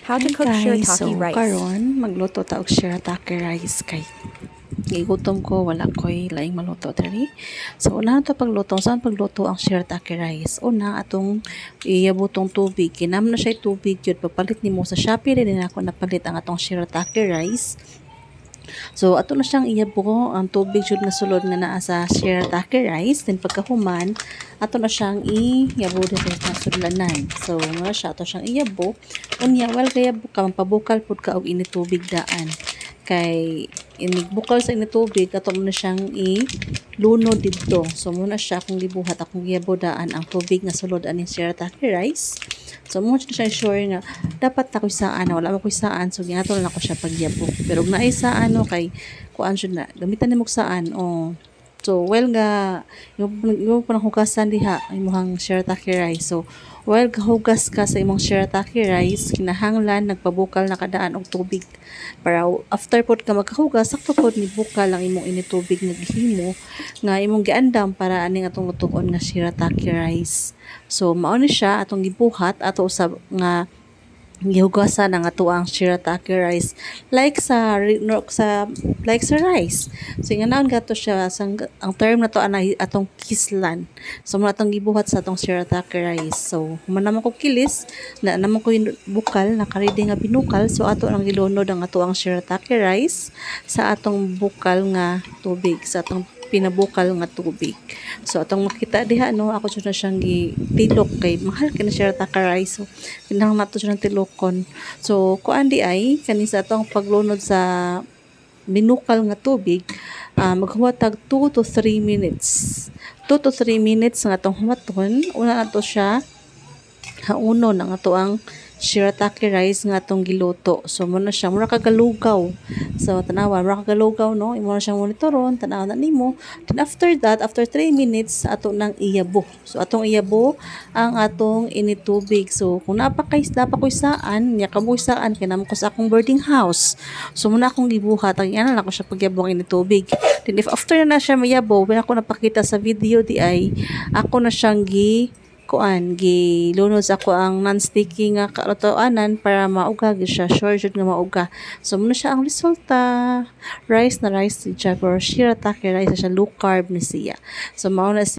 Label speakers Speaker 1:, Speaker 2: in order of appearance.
Speaker 1: How to
Speaker 2: Hi
Speaker 1: cook
Speaker 2: guys,
Speaker 1: shirataki rice.
Speaker 2: karon magluto ta og shirataki rice kay gigutom ko, wala ko'y laing maluto diri. So unahan to pagluto, saan pagluto ang shirataki rice? Una atong iyabutong tubig, kinam na siya tubig jud pagpalit nimo sa Shopee rin ako napalit ang atong shirataki rice. So ato na siyang iyabo ang tubig jud nga sulod nga naa sa shirataki rice, then pagkahuman ato na siyang iyabo dito sa sudlanan. So muna siya ato siyang iyabo. Unya wal gayabo ka mampabukal pud ka og init tubig daan. Kay inigbukal sa init tubig ato mo na siyang lunod dito. So muna siya akong gibuhat akong iyabo daan ang tubig nga sulod aning shirataki rice. So mo siya sure nga dapat na ko saan wala mo ko saan so ginatol na ko siya pagyabo. Pero ug naay saan no kay kuan jud na gamitan nimo saan so well nga yung panang hugasan diha imong shirataki rice. So while gahugas ka sa imong shirataki rice kinahanglan nagpabukal na kadaan og tubig para after pod ka magkahugas sakto pod ni bukal ang imong init tubig nga gihimo nga imong giandam para aning atong lutuon nga shirataki rice. So mao ni siya atong gibuhat ato usab nga gihugasan ang ato ang shirataki rice like sa rice. So inganaon gato siya ang term na to anay atong kislan. So mo atong gibuhat sa atong shirataki rice. So man naman ko kilis na naman ko bukal naka-ready nga binukal so ato ang gilunod ang ato ang shirataki rice sa atong bukal nga tubig sa atong pinabukal nga tubig. So atong makita diha no ako jud na siyang gitilok kay mahal kay na shirataki rice. So kinahanglan nato siya ng tilokon. So kuan di ay kani sa atong paglunod sa binukal nga tubig maghuwatag 2 to 3 minutes. 2 to 3 minutes nga atong humaton una nato siya haunon ang ato ang shirataki rice nga atong giluto. So mo na siya mura kagalugaw. So tanawa mura kagalugaw no imo na siyang monitoron tanaw na nimo. Then after that after 3 minutes ato nang iyabo. So atong iyabo ang atong init tubig. So kung napakay saan nya kamoy saan kinamo ko sa akong boarding house. So muna akong gibuhat ang ana lang ko siya pagyabo ang init tubig. Then if after na siya mayabo when ako napakita sa video di ay ako na siyang gilunod sa ako ang non-sticky nga kalutoanan para mauga siya sure jud nga mauga. So muna siya ang resulta rice na rice siya pero shirataki rice siya low carb ni siya. So mao na